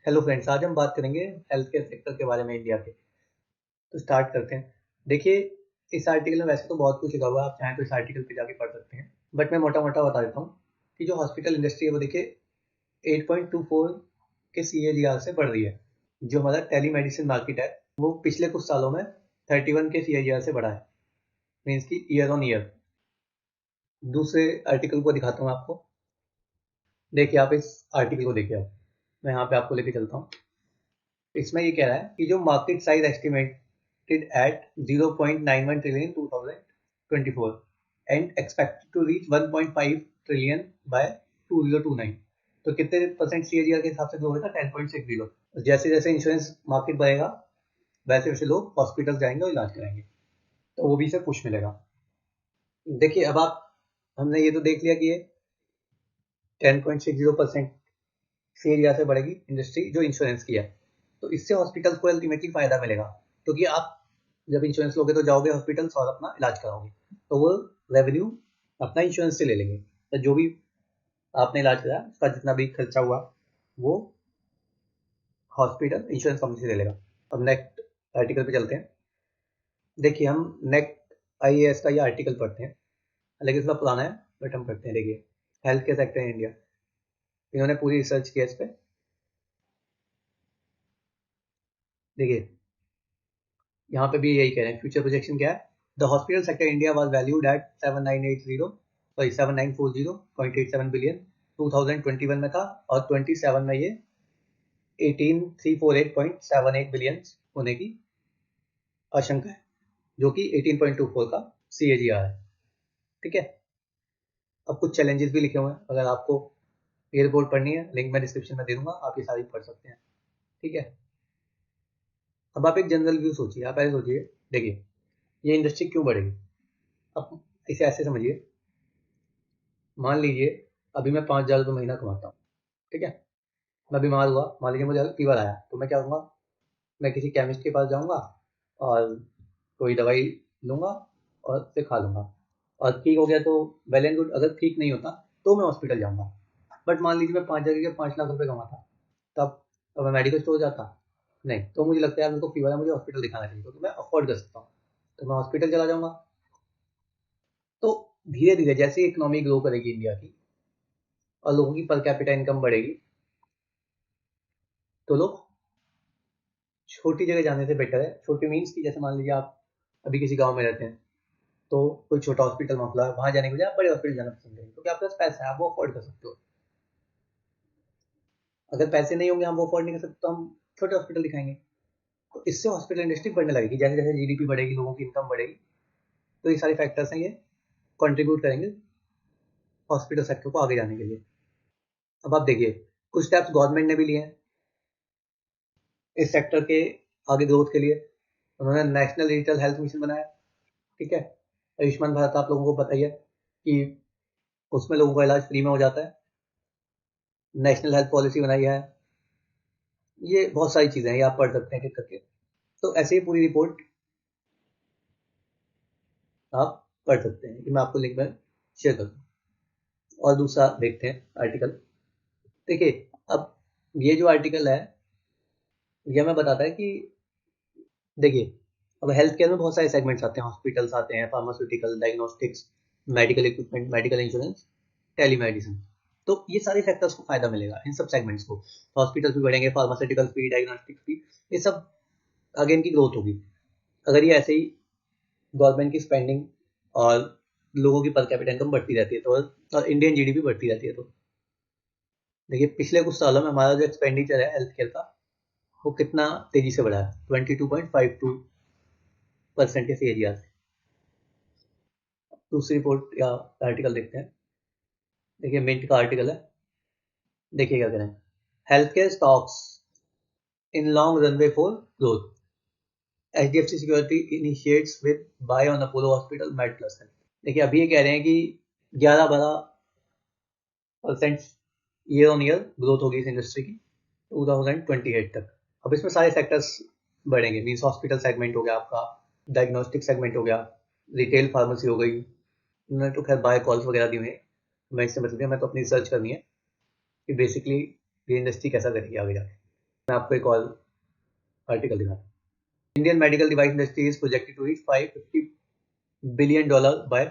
Hello friends, आज हम बात करेंगे हेल्थ केयर सेक्टर के बारे में इंडिया के। तो स्टार्ट करते हैं। देखिए, इस आर्टिकल में वैसे तो बहुत कुछ लिखा हुआ है, आप चाहें तो इस आर्टिकल पे जाके पढ़ सकते हैं, बट मैं मोटा मोटा बता देता हूँ कि जो हॉस्पिटल इंडस्ट्री है वो देखिए 8.24 के CAGR से बढ़ रही है। जो हमारा टेली मेडिसिन मार्केट है वो पिछले कुछ सालों में 31 के CAGR से बढ़ा है, मीन्स की ईयर ऑन ईयर। दूसरे आर्टिकल को दिखाता हूँ आपको। देखिए, आप इस आर्टिकल को देखिए, आप मैं यहाँ पे आपको लेके चलता हूँ। इसमें ये कह रहा है कि जो market size estimated at 0.91 trillion 2024 and expected to reach 1.5 trillion by 2029। तो कितने परसेंट CAGR के हिसाब से ग्रो होगा? 10.60। जैसे जैसे इंश्योरेंस मार्केट बढ़ेगा वैसे वैसे लोग हॉस्पिटल जाएंगे और इलाज कराएंगे, तो वो भी से पुश मिलेगा। देखिए, अब आप हमने ये तो देख लिया कि ये 10.60% CAGR से बढ़ेगी इंडस्ट्री जो इंश्योरेंस की है। तो इससे हॉस्पिटल को अल्टीमेटली फायदा मिलेगा, क्योंकि आप जब इंश्योरेंस लोगे तो जाओगे हॉस्पिटल और अपना इलाज कराओगे, तो वो रेवेन्यू अपना इंश्योरेंस से ले लेंगे। तो जो भी आपने इलाज कराया उसका जितना भी खर्चा हुआ वो हॉस्पिटल इंश्योरेंस कंपनी से ले लेगा। अब नेक्स्ट आर्टिकल पे चलते हैं। देखिए, हम नेक्स्ट IAS का ये आर्टिकल पढ़ते हैं, लेकिन थोड़ा पुराना है बट हम पढ़ते हैं। देखिए, health care sector in India, इन्होंने पूरी रिसर्च किया इस पर। देखिए, यहाँ पे भी यही कह रहे हैं, फ्यूचर प्रोजेक्शन क्या है। The hospital sector India was valued at 7940 billion 2021 में था, और 27 में ये 18348.78 बिलियन होने की आशंका है, जो कि 18.24 का CAGR है। ठीक है। अब कुछ चैलेंजेस भी लिखे हुए हैं, अगर आपको ये रिपोर्ट पढ़नी है लिंक मैं डिस्क्रिप्शन में दे दूंगा, आप ये सारी पढ़ सकते हैं। ठीक है। अब आप एक जनरल व्यू सोचिए, आप ऐसे सोचिए। देखिए, ये इंडस्ट्री क्यों बढ़ेगी। अब इसे ऐसे समझिए, मान लीजिए अभी मैं 5,000 रुपये महीना कमाता हूँ। ठीक है। मैं बीमार हुआ, मान लीजिए मुझे फीवर आया, तो मैं क्या करूँगा? मैं किसी केमिस्ट के पास जाऊँगा और कोई दवाई लूँगा और उसे खा लूँगा, और ठीक हो गया तो वेल एंड गुड। अगर ठीक नहीं होता तो मैं हॉस्पिटल जाऊँगा। बट मान लीजिए मैं 5 जगह के 5 लाख रुपये कमाता, तब अब मैं मेडिकल स्टोर जाता नहीं। तो मुझे लगता है यार मेरे को फीवर है, मुझे हॉस्पिटल दिखाना चाहिए, क्योंकि मैं अफोर्ड कर सकता हूँ, तो मैं हॉस्पिटल चला जाऊँगा। तो धीरे धीरे जैसे इकोनॉमी ग्रो करेगी इंडिया की और लोगों की पर कैपिटा इनकम बढ़ेगी, तो लोग छोटी जगह जाने से बेटर है। छोटी मीन्स की, जैसे मान लीजिए आप अभी किसी गांव में रहते हैं, तो कोई छोटा हॉस्पिटल मसला है, वहां जाने के बजाय आप बड़े हॉस्पिटल जाना पसंद करेंगे, क्योंकि आपके पास पैसा है, आप वो अफोर्ड कर सकते हो। अगर पैसे नहीं होंगे, हम वो अफोर्ड नहीं कर सकते, तो हम छोटे हॉस्पिटल दिखाएंगे। तो इससे हॉस्पिटल इंडस्ट्री बढ़ने लगेगी, जैसे जैसे GDP बढ़ेगी, लोगों की इनकम बढ़ेगी। तो ये सारे फैक्टर्स हैं, ये कंट्रीब्यूट करेंगे हॉस्पिटल सेक्टर को आगे जाने के लिए। अब आप देखिए, कुछ स्टेप्स गवर्नमेंट ने भी लिए हैं इस सेक्टर के आगे ग्रोथ के लिए। उन्होंने नेशनल डिजिटल हेल्थ मिशन बनाया। ठीक है। आयुष्मान भारत आप लोगों को पता ही है कि उसमें लोगों का इलाज फ्री में हो जाता है। नेशनल हेल्थ पॉलिसी बनाई है। ये बहुत सारी चीजें हैं, ये आप पढ़ सकते हैं एक करके। तो ऐसे ही पूरी रिपोर्ट आप पढ़ सकते हैं, कि मैं आपको लिंक में शेयर कर दूँ। और दूसरा देखते हैं आर्टिकल। देखिए, अब ये जो आर्टिकल है ये हमें बताता है कि देखिए, अब हेल्थ केयर में बहुत सारे सेगमेंट्स आते हैं, हॉस्पिटल्स आते हैं, pharmaceutical, diagnostics, medical equipment, medical insurance, telemedicine. तो ये सारे सेक्टर्स को फायदा मिलेगा, इन सब सेगमेंट्स को। हॉस्पिटल्स भी बढ़ेंगे, फार्मास्यूटिकल्स भी, डायग्नोस्टिक्स भी, ये सब आगे इनकी ग्रोथ होगी। अगर ये ऐसे ही गवर्नमेंट की स्पेंडिंग और लोगों की पर कैपिटा इनकम बढ़ती रहती है, तो और इंडियन GDP बढ़ती रहती है, तो देखिए पिछले कुछ सालों में हमारा जो एक्सपेंडिचर है हेल्थ केयर का, वो कितना तेजी से बढ़ा है, 22.52% के CAGR से। दूसरी रिपोर्ट या आर्टिकल देखते हैं। देखिए, मिंट का आर्टिकल है। देखिए क्या करें। Health care stocks in long runway for growth, HDFC security initiates with buy on Apollo hospital med plus health. देखिए, अभी ये कह रहे हैं कि 11-12% ईयर ऑन ईयर ग्रोथ होगी इस इंडस्ट्री की 2028 तक। अब इसमें सारे सेक्टर्स बढ़ेंगे, मीन्स हॉस्पिटल सेगमेंट हो गया आपका, डायग्नोस्टिक सेगमेंट हो गया, रिटेल फार्मेसी हो गई। उन्होंने तो खैर बाय कॉल्स वगैरह दी हुई है, मैं इससे मतलब मैं तो अपनी रिसर्च करनी है कि बेसिकली ये इंडस्ट्री कैसा करेगी आगे जाके। मैं आपको एक और आर्टिकल दिखाता हूँ। Indian medical device industry is projected to reach $550 billion by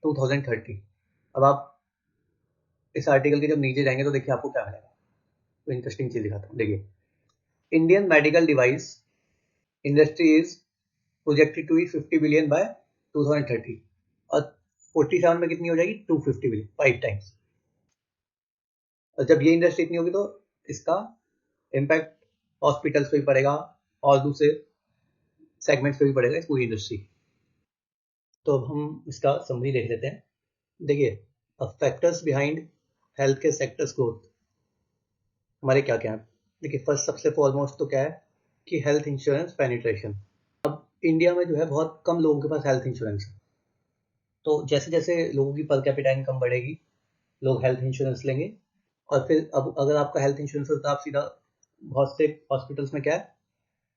2030। अब आप इस आर्टिकल के जब नीचे जाएंगे तो देखिए आपको क्या मिलेगा। तो इंटरेस्टिंग चीज दिखाता हूँ, देखिए Indian medical device industry is projected to reach 50 billion by 2030 और 47 में कितनी हो जाएगी 250 बिलियन, 5 टाइम्स। और जब ये इंडस्ट्री इतनी होगी तो इसका इम्पैक्ट हॉस्पिटल्स पे भी पड़ेगा और दूसरे सेगमेंट्स पे भी पड़ेगा इस पूरी इंडस्ट्री। तो अब हम इसका समरी देख लेते हैं। देखिए factors behind health care sectors growth हमारे क्या क्या है। देखिए फर्स्ट सबसे फॉरमोस्ट तो क्या है कि हेल्थ इंश्योरेंस पेनिट्रेशन। अब इंडिया में जो है बहुत कम लोगों के पास हेल्थ इंश्योरेंस है। तो जैसे जैसे लोगों की पर कैपिटा इनकम बढ़ेगी लोग हेल्थ इंश्योरेंस लेंगे और फिर अब अगर आपका हेल्थ इंश्योरेंस होता है आप सीधा बहुत से हॉस्पिटल्स में क्या है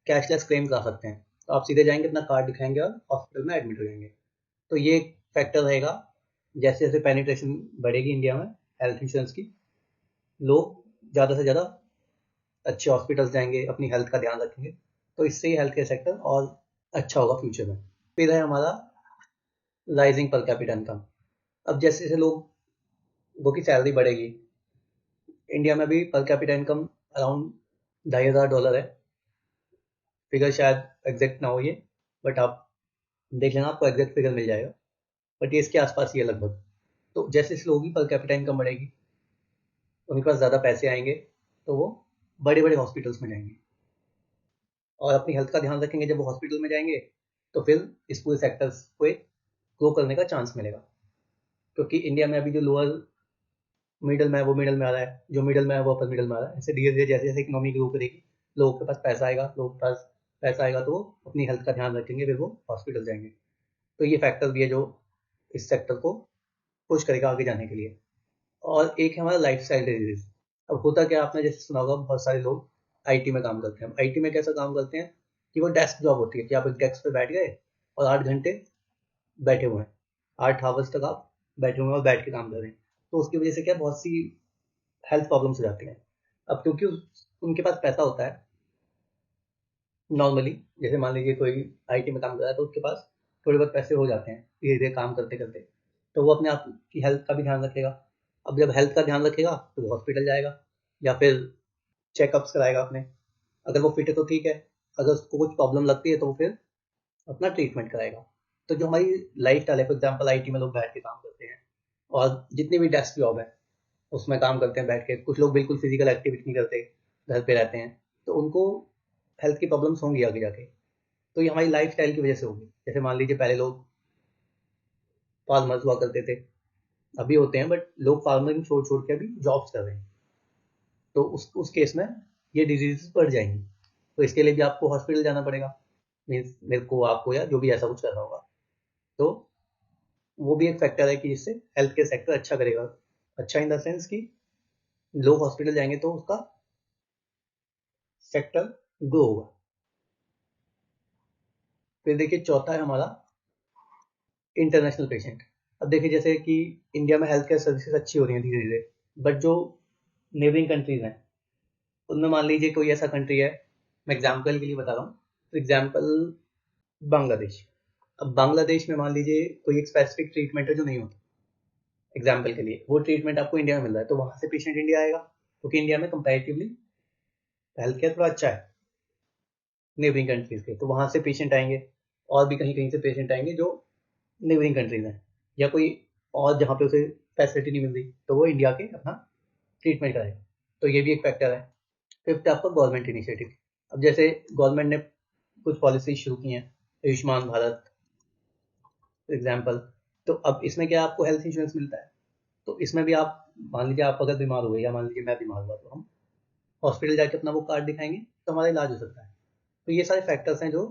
कैशलेस क्लेम करा सकते हैं। तो आप सीधे जाएंगे अपना कार्ड दिखाएंगे और हॉस्पिटल में एडमिट हो जाएंगे। तो ये एक फैक्टर रहेगा। जैसे जैसे पेनिट्रेशन बढ़ेगी इंडिया में हेल्थ इंश्योरेंस की, लोग ज़्यादा से ज़्यादा अच्छे हॉस्पिटल्स जाएंगे, अपनी हेल्थ का ध्यान रखेंगे, तो इससे ही हेल्थ केयर सेक्टर और अच्छा होगा फ्यूचर में। फिर है हमारा राइजिंग पर कैपिटा इनकम। अब जैसे जैसे लोगों की सैलरी बढ़ेगी, इंडिया में भी पर कैपिटा इनकम अराउंड $2,500 है। फिगर शायद एग्जैक्ट ना हो ये, बट आप देख लेना आपको एग्जैक्ट फिगर मिल जाएगा, बट ये इसके आसपास ही है लगभग। तो जैसे जैसे लोगों की पर कैपिटा इनकम बढ़ेगी उनके पास ज़्यादा पैसे आएंगे तो वो बड़े बड़े हॉस्पिटल्स में जाएंगे और अपनी हेल्थ का ध्यान रखेंगे। जब वो हॉस्पिटल में जाएंगे तो फिर इस पूरे सेक्टर्स को एक ग्रो करने का चांस मिलेगा। क्योंकि इंडिया में अभी जो लोअर मिडल में है वो मिडल में आ रहा है, जो मिडल में है वो अपर मिडल में आ रहा है। ऐसे धीरे धीरे जैसे जैसे इकोनॉमी ग्रो करेगी लोगों के पास पैसा आएगा, लोगों के पास पैसा आएगा तो वो अपनी हेल्थ का ध्यान रखेंगे, फिर वो हॉस्पिटल जाएंगे। तो ये फैक्टर भी है जो इस सेक्टर को पुश करेगा आगे जाने के लिए। और एक है हमारा लाइफ स्टाइल डिजीज। अब होता क्या आपने जैसे सुना होगा बहुत सारे लोग आईटी में काम करते हैं। आईटी में कैसा काम करते हैं कि वो डेस्क जॉब होती है कि आप एक डेस्क पे बैठ गए और 8 घंटे बैठे हुए हैं, 8 आवर्स तक आप बैठे हुए हैं और बैठ के काम कर रहे हैं। तो उसकी वजह से क्या बहुत सी हेल्थ प्रॉब्लम्स हो जाती हैं। अब क्योंकि उनके पास पैसा होता है नॉर्मली, जैसे मान लीजिए कोई आईटी में काम कर रहा है तो उसके पास थोड़े बहुत पैसे हो जाते हैं धीरे धीरे काम करते करते, तो वो अपने आप की हेल्थ का भी ध्यान रखेगा। अब जब हेल्थ का ध्यान रखेगा तो वो हॉस्पिटल जाएगा या फिर चेकअप्स कराएगा अपने। अगर वो फिट है तो ठीक है, अगर उसको कुछ प्रॉब्लम लगती है तो वो फिर अपना ट्रीटमेंट कराएगा। तो जो हमारी लाइफ स्टाइल है, फॉर एग्जाम्पल आईटी में लोग बैठ के काम करते हैं और जितनी भी डेस्क जॉब है उसमें काम करते हैं बैठ के। कुछ लोग बिल्कुल फिजिकल एक्टिविटी नहीं करते, घर पे रहते हैं, तो उनको हेल्थ की प्रॉब्लम्स होंगी आगे जाके। तो ये हमारी लाइफ स्टाइल की वजह से होगी। जैसे मान लीजिए पहले लोग फार्मर्स हुआ करते थे, अभी होते हैं, बट लोग फार्मिंग छोड़ छोड़ के अभी जॉब्स कर रहे हैं। तो उस केस में ये डिजीज बढ़ जाएंगी। तो इसके लिए भी आपको हॉस्पिटल जाना पड़ेगा, मीन्स मेरे को आपको या जो भी ऐसा कुछ कर रहा होगा। तो वो भी एक फैक्टर है कि जिससे हेल्थ केयर सेक्टर अच्छा करेगा। अच्छा इन द सेंस कि लोग हॉस्पिटल जाएंगे तो उसका सेक्टर ग्रो होगा। फिर देखिए चौथा है हमारा इंटरनेशनल पेशेंट। अब देखिए जैसे कि इंडिया में हेल्थ केयर सर्विसेज अच्छी हो रही हैं धीरे धीरे, बट जो नेबरिंग कंट्रीज हैं उनमें मान लीजिए कोई ऐसा कंट्री है, मैं एग्जाम्पल के लिए बता रहा हूँ, फॉर एग्जाम्पल बांग्लादेश। अब बांग्लादेश में मान लीजिए कोई एक स्पेसिफिक ट्रीटमेंट है जो नहीं होता, एग्जाम्पल के लिए वो ट्रीटमेंट आपको इंडिया में मिल रहा है, तो वहां से पेशेंट इंडिया आएगा क्योंकि इंडिया में कंपैरेटिवली हेल्थ केयर थोड़ा अच्छा है नेबरिंग कंट्रीज के। तो वहां से पेशेंट आएंगे और भी कहीं कहीं से पेशेंट आएंगे जो नेबरिंग कंट्रीज हैं, या कोई और जहाँ पे उसे फैसिलिटी नहीं मिल रही तो वो इंडिया के अपना ट्रीटमेंट कराएगा। तो ये भी एक फैक्टर है। फिफ्थ है आपका गवर्नमेंट इनिशिएटिव। अब जैसे गवर्नमेंट ने कुछ पॉलिसी शुरू की हैं, आयुष्मान भारत एग्जाम्पल। तो अब इसमें क्या आपको हेल्थ इंश्योरेंस मिलता है, तो इसमें भी आप मान लीजिए आप अगर बीमार हो गए या मान लीजिए मैं बीमार हुआ तो हम हॉस्पिटल जाके अपना वो कार्ड दिखाएंगे तो हमारा इलाज हो सकता है। तो ये सारे फैक्टर्स हैं जो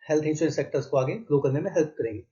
हेल्थ इंश्योरेंस सेक्टर्स को आगे ग्रो करने में हेल्प करेंगे।